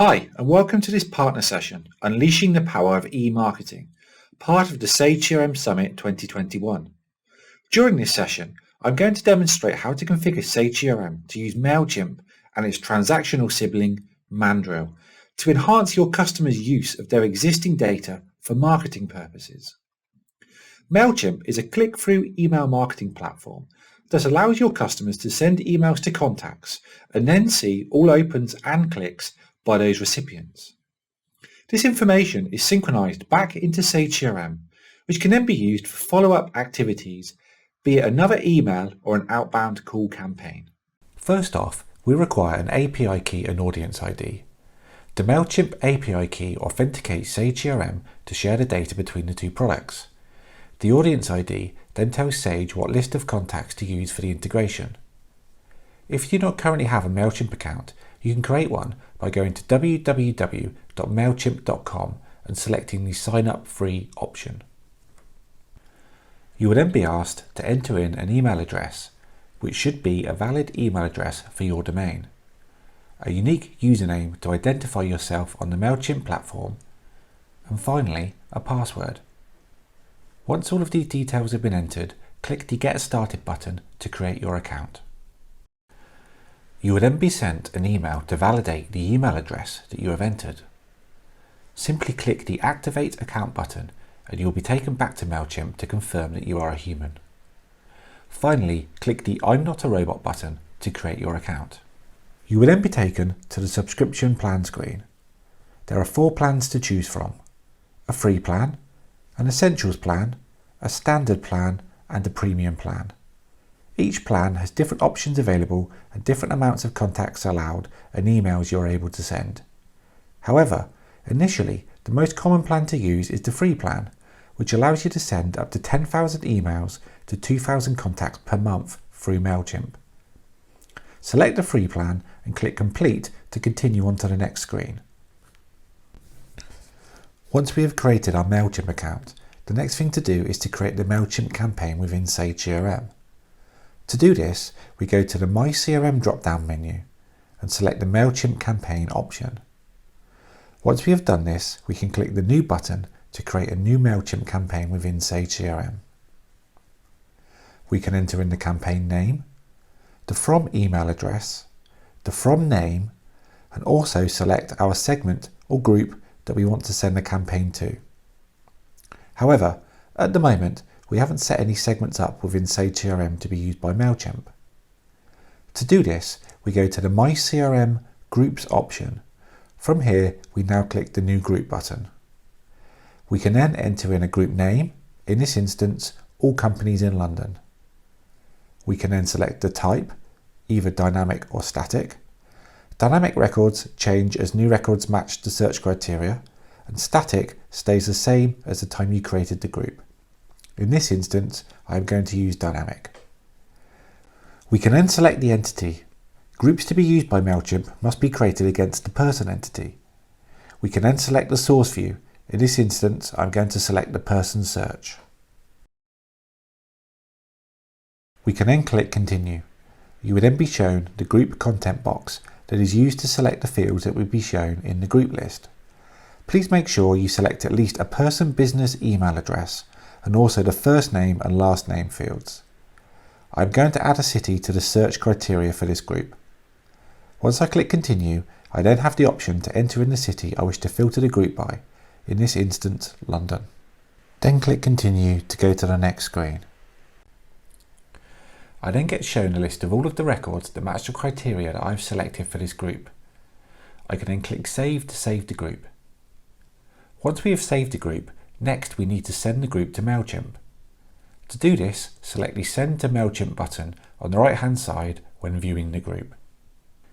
Hi, and welcome to this partner session, Unleashing the Power of E-Marketing, part of the Sage CRM Summit 2021. During this session, I'm going to demonstrate how to configure Sage CRM to use Mailchimp and its transactional sibling, Mandrill, to enhance your customers' use of their existing data for marketing purposes. Mailchimp is a click-through email marketing platform that allows your customers to send emails to contacts and then see all opens and clicks by those recipients. This information is synchronized back into Sage CRM, which can then be used for follow-up activities, be it another email or an outbound call campaign. First off, we require an API key and audience ID. The Mailchimp API key authenticates Sage CRM to share the data between the two products. The audience ID then tells Sage what list of contacts to use for the integration. If you do not currently have a Mailchimp account, you can create one by going to www.mailchimp.com and selecting the Sign Up Free option. You will then be asked to enter in an email address, which should be a valid email address for your domain, a unique username to identify yourself on the Mailchimp platform, and finally a password. Once all of these details have been entered, click the Get Started button to create your account. You will then be sent an email to validate the email address that you have entered. Simply click the Activate Account button and you will be taken back to Mailchimp to confirm that you are a human. Finally, click the I'm Not a Robot button to create your account. You will then be taken to the subscription plan screen. There are 4 plans to choose from: a free plan, an essentials plan, a standard plan, and a premium plan. Each plan has different options available and different amounts of contacts allowed and emails you're able to send. However, initially, the most common plan to use is the free plan, which allows you to send up to 10,000 emails to 2,000 contacts per month through Mailchimp. Select the free plan and click Complete to continue on to the next screen. Once we have created our Mailchimp account, the next thing to do is to create the Mailchimp campaign within Sage CRM. To do this, we go to the My CRM drop-down menu and select the Mailchimp campaign option. Once we have done this, we can click the New button to create a new Mailchimp campaign within Sage CRM. We can enter in the campaign name, the From email address, the From name, and also select our segment or group that we want to send the campaign to. However, at the moment, we haven't set any segments up within Sage CRM to be used by Mailchimp. To do this, we go to the My CRM Groups option. From here, we now click the New Group button. We can then enter in a group name, in this instance, All Companies in London. We can then select the type, either dynamic or static. Dynamic records change as new records match the search criteria, and static stays the same as the time you created the group. In this instance, I am going to use dynamic. We can then select the entity. Groups to be used by Mailchimp must be created against the person entity. We can then select the source view. In this instance, I'm going to select the person search. We can then click Continue. You will then be shown the group content box that is used to select the fields that will be shown in the group list. Please make sure you select at least a person business email address and also the first name and last name fields. I'm going to add a city to the search criteria for this group. Once I click Continue, I then have the option to enter in the city I wish to filter the group by, in this instance, London. Then click Continue to go to the next screen. I then get shown a list of all of the records that match the criteria that I've selected for this group. I can then click Save to save the group. Once we have saved the group, next we need to send the group to Mailchimp. To do this, select the Send to Mailchimp button on the right hand side when viewing the group.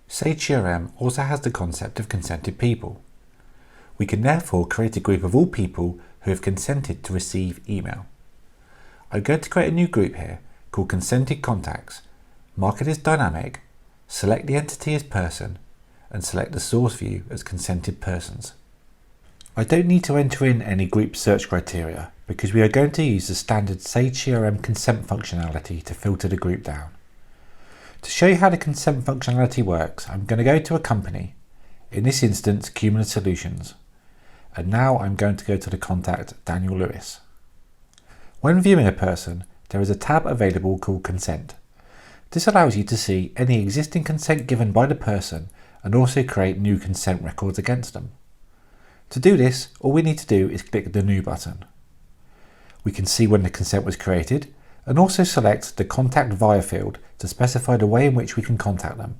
Sage CRM also has the concept of consented people. We can therefore create a group of all people who have consented to receive email. I'm going to create a new group here called Consented Contacts, mark it as dynamic, select the entity as person, and select the source view as consented persons. I don't need to enter in any group search criteria because we are going to use the standard Sage CRM consent functionality to filter the group down. To show you how the consent functionality works, I'm going to go to a company. in this instance Qmulus Solutions. And now I'm going to go to the contact Daniel Lewis. When viewing a person, there is a tab available called Consent. This allows you to see any existing consent given by the person and also create new consent records against them. To do this, all we need to do is click the New button. We can see when the consent was created and also select the Contact Via field to specify the way in which we can contact them.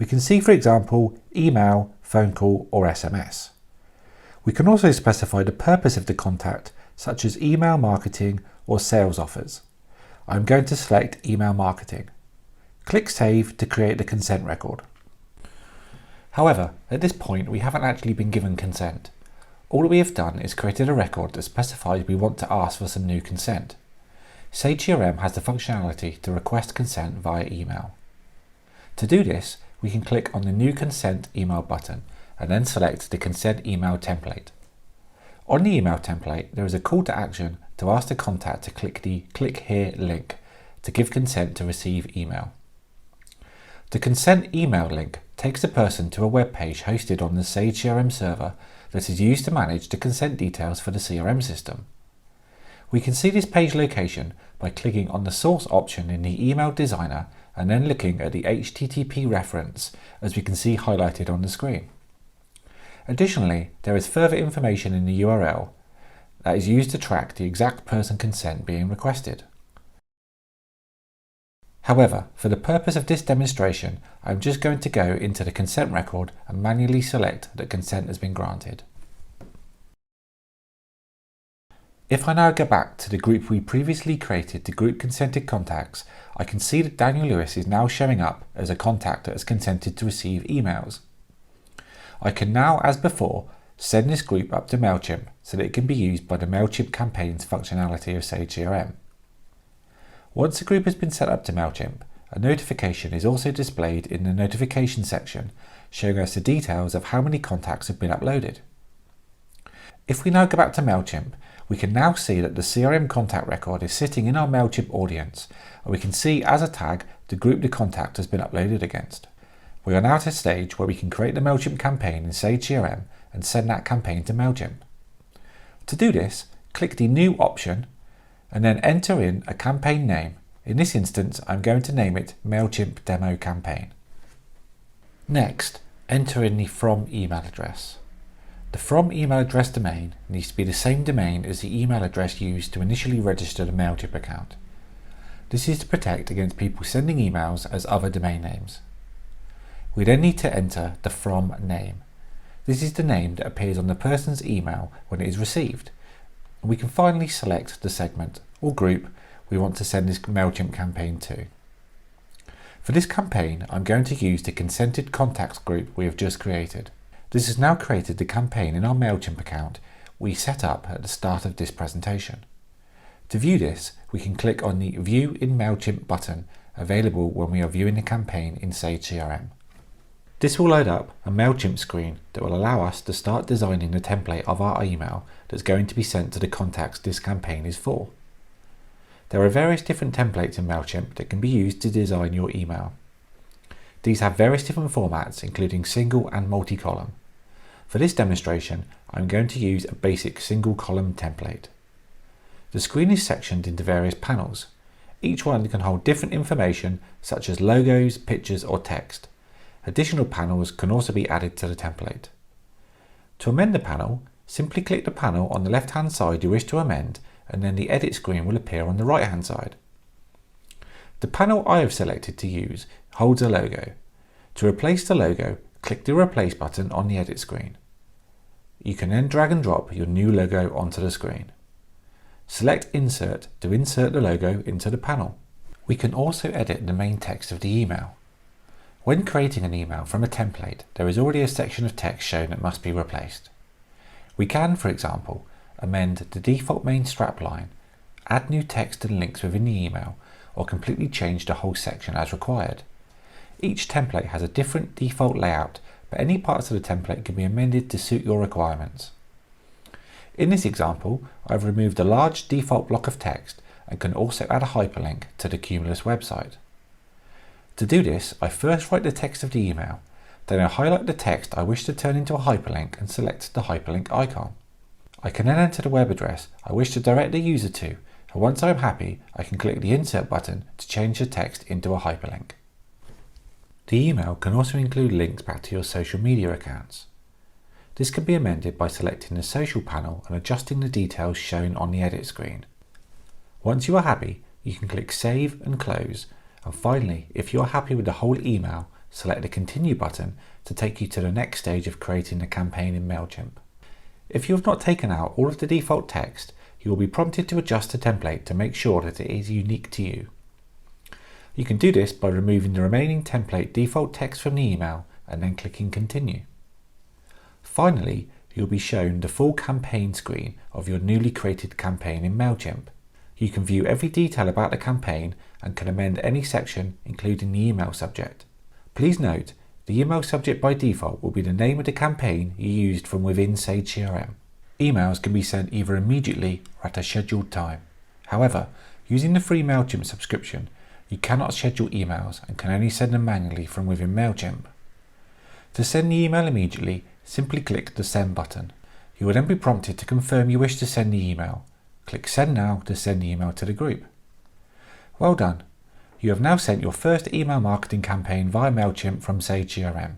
We can see, for example, email, phone call or SMS. We can also specify the purpose of the contact, such as email marketing or sales offers. I'm going to select email marketing. Click Save to create the consent record. However, at this point we haven't actually been given consent. All we have done is created a record that specifies we want to ask for some new consent. Sage CRM has the functionality to request consent via email. To do this, we can click on the New Consent Email button and then select the Consent Email template. On the email template, there is a call to action to ask the contact to click the Click Here link to give consent to receive email. The consent email link takes the person to a web page hosted on the Sage CRM server that is used to manage the consent details for the CRM system. We can see this page location by clicking on the source option in the email designer and then looking at the HTTP reference, as we can see highlighted on the screen. Additionally, there is further information in the URL that is used to track the exact person consent being requested. However, for the purpose of this demonstration, I'm just going to go into the consent record and manually select that consent has been granted. If I now go back to the group we previously created to group consented contacts, I can see that Daniel Lewis is now showing up as a contact that has consented to receive emails. I can now, as before, send this group up to Mailchimp so that it can be used by the Mailchimp campaigns functionality of Sage CRM. Once a group has been set up to Mailchimp, a notification is also displayed in the notification section, showing us the details of how many contacts have been uploaded. If we now go back to Mailchimp, we can now see that the CRM contact record is sitting in our Mailchimp audience, and we can see as a tag the group the contact has been uploaded against. We are now at a stage where we can create the Mailchimp campaign in Sage CRM and send that campaign to Mailchimp. To do this, click the New option and then enter in a campaign name. In this instance, I'm going to name it Mailchimp Demo Campaign. Next, enter in the From email address. The From email address domain needs to be the same domain as the email address used to initially register the Mailchimp account. This is to protect against people sending emails as other domain names. We then need to enter the From name. This is the name that appears on the person's email when it is received. And we can finally select the segment or group we want to send this Mailchimp campaign to. For this campaign, I'm going to use the consented contacts group we have just created. This has now created the campaign in our Mailchimp account we set up at the start of this presentation. To view this, we can click on the View in Mailchimp button available when we are viewing the campaign in Sage CRM. This will load up a Mailchimp screen that will allow us to start designing the template of our email that's going to be sent to the contacts this campaign is for. There are various different templates in Mailchimp that can be used to design your email. These have various different formats, including single and multi-column. For this demonstration, I'm going to use a basic single column template. The screen is sectioned into various panels. Each one can hold different information such as logos, pictures or text. Additional panels can also be added to the template. To amend the panel, simply click the panel on the left-hand side you wish to amend, and then the edit screen will appear on the right-hand side. The panel I have selected to use holds a logo. To replace the logo, click the Replace button on the edit screen. You can then drag and drop your new logo onto the screen. Select Insert to insert the logo into the panel. We can also edit the main text of the email. When creating an email from a template, there is already a section of text shown that must be replaced. We can, for example, amend the default main strapline, add new text and links within the email, or completely change the whole section as required. Each template has a different default layout, but any parts of the template can be amended to suit your requirements. In this example, I've removed a large default block of text and can also add a hyperlink to the Qmulus website. To do this, I first write the text of the email, Then I highlight the text I wish to turn into a hyperlink and select the hyperlink icon. I can then enter the web address I wish to direct the user to, and once I am happy, I can click the Insert button to change the text into a hyperlink. The email can also include links back to your social media accounts. This can be amended by selecting the social panel and adjusting the details shown on the edit screen. Once you are happy, you can click Save and Close, and finally, if you are happy with the whole email, select the Continue button to take you to the next stage of creating the campaign in Mailchimp. If you have not taken out all of the default text, you will be prompted to adjust the template to make sure that it is unique to you. You can do this by removing the remaining template default text from the email and then clicking Continue. Finally, you'll be shown the full campaign screen of your newly created campaign in Mailchimp. You can view every detail about the campaign and can amend any section, including the email subject. Please note, the email subject by default will be the name of the campaign you used from within Sage CRM. Emails can be sent either immediately or at a scheduled time. However, using the free Mailchimp subscription, you cannot schedule emails and can only send them manually from within Mailchimp. To send the email immediately, simply click the Send button. You will then be prompted to confirm you wish to send the email. Click Send Now to send the email to the group. Well done! You have now sent your first email marketing campaign via Mailchimp from Sage CRM.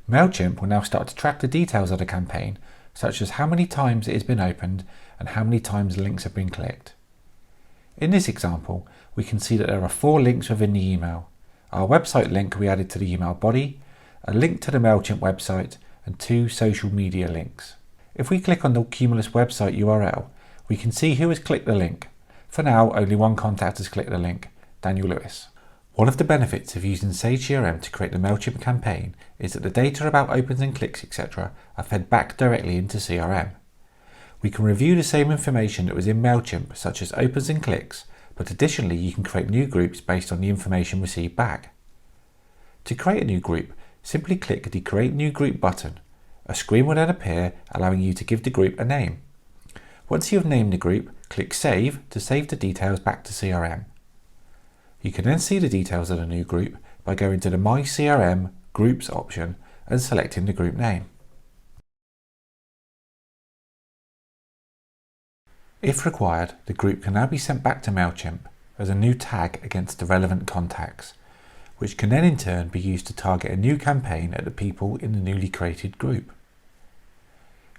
Mailchimp will now start to track the details of the campaign, such as how many times it has been opened and how many times links have been clicked. In this example, we can see that there are 4 links within the email. Our website link we added to the email body, a link to the Mailchimp website, and 2 social media links. If we click on the Qmulus website URL, we can see who has clicked the link. For now, only one contact has clicked the link, Daniel Lewis. One of the benefits of using Sage CRM to create the Mailchimp campaign is that the data about opens and clicks, etc. are fed back directly into CRM. We can review the same information that was in Mailchimp, such as opens and clicks, but additionally you can create new groups based on the information received back. To create a new group, simply click the Create New Group button. A screen will then appear allowing you to give the group a name. Once you have named the group, click Save to save the details back to CRM. You can then see the details of the new group by going to the My CRM Groups option and selecting the group name. If required, the group can now be sent back to Mailchimp as a new tag against the relevant contacts, which can then in turn be used to target a new campaign at the people in the newly created group.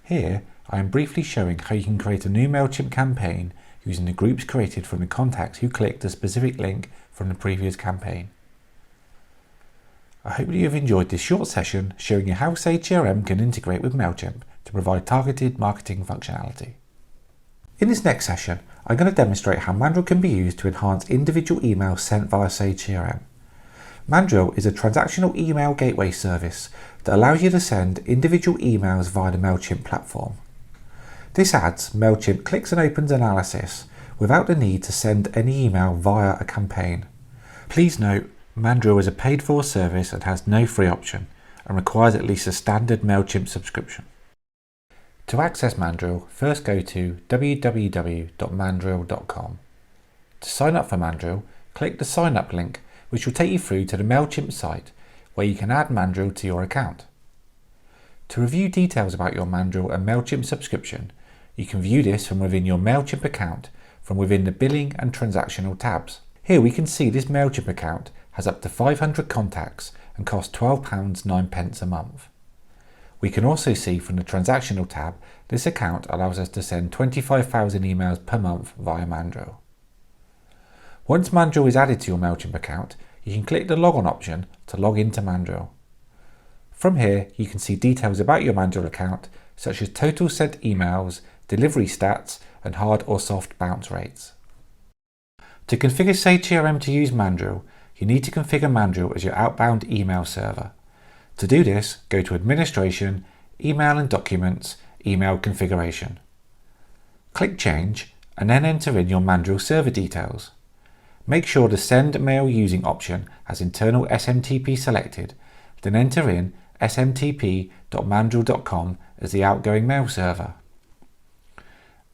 Here, I am briefly showing how you can create a new Mailchimp campaign using the groups created from the contacts who clicked a specific link from the previous campaign. I hope that you have enjoyed this short session showing you how Sage CRM can integrate with Mailchimp to provide targeted marketing functionality. In this next session, I'm going to demonstrate how Mandrill can be used to enhance individual emails sent via Sage CRM. Mandrill is a transactional email gateway service that allows you to send individual emails via the Mailchimp platform. This adds Mailchimp clicks and opens analysis without the need to send any email via a campaign. Please note, Mandrill is a paid-for service and has no free option and requires at least a standard Mailchimp subscription. To access Mandrill, first go to www.mandrill.com. To sign up for Mandrill, click the Sign Up link, which will take you through to the Mailchimp site, where you can add Mandrill to your account. To review details about your Mandrill and Mailchimp subscription, you can view this from within your Mailchimp account from within the Billing and Transactional tabs. Here we can see this Mailchimp account has up to 500 contacts and costs £12.09 a month. We can also see from the Transactional tab, this account allows us to send 25,000 emails per month via Mandrill. Once Mandrill is added to your Mailchimp account, you can click the Log On option to log into Mandrill. From here, you can see details about your Mandrill account, such as total sent emails, delivery stats, and hard or soft bounce rates. To configure Sage CRM to use Mandrill, you need to configure Mandrill as your outbound email server. To do this, go to Administration, Email and Documents, Email Configuration. Click Change, and then enter in your Mandrill server details. Make sure the Send Mail Using option has internal SMTP selected, then enter in smtp.mandrill.com as the outgoing mail server.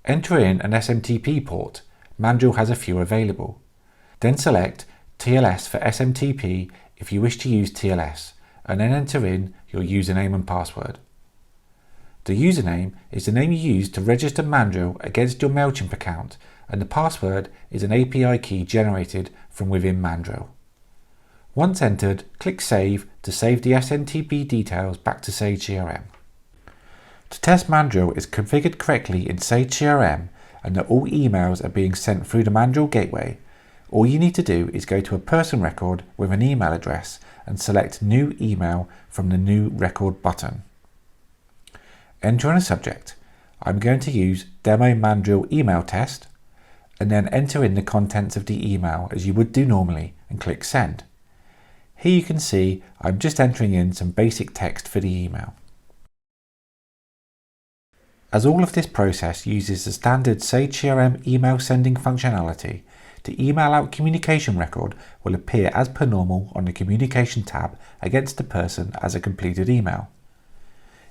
Enter in an SMTP port. Mandrill has a few available. Then select TLS for SMTP if you wish to use TLS, and then enter in your username and password. The username is the name you use to register Mandrill against your Mailchimp account, and the password is an API key generated from within Mandrill. Once entered, click Save to save the SMTP details back to Sage CRM. To test Mandrill is configured correctly in Sage CRM and that all emails are being sent through the Mandrill gateway, all you need to do is go to a person record with an email address and select New Email from the New Record button. Enter in a subject. I'm going to use Demo Mandrill Email Test, and then enter in the contents of the email as you would do normally and click Send. Here you can see I'm just entering in some basic text for the email. As all of this process uses the standard Sage CRM email sending functionality, the email out communication record will appear as per normal on the communication tab against the person as a completed email.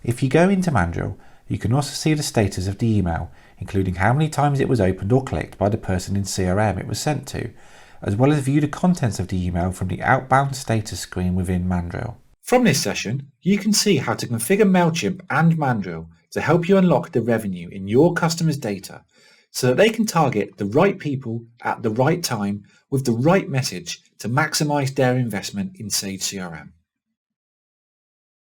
If you go into Mandrill, you can also see the status of the email, including how many times it was opened or clicked by the person in CRM it was sent to, as well as view the contents of the email from the outbound status screen within Mandrill. From this session, you can see how to configure Mailchimp and Mandrill to help you unlock the revenue in your customers' data so that they can target the right people at the right time with the right message to maximize their investment in Sage CRM.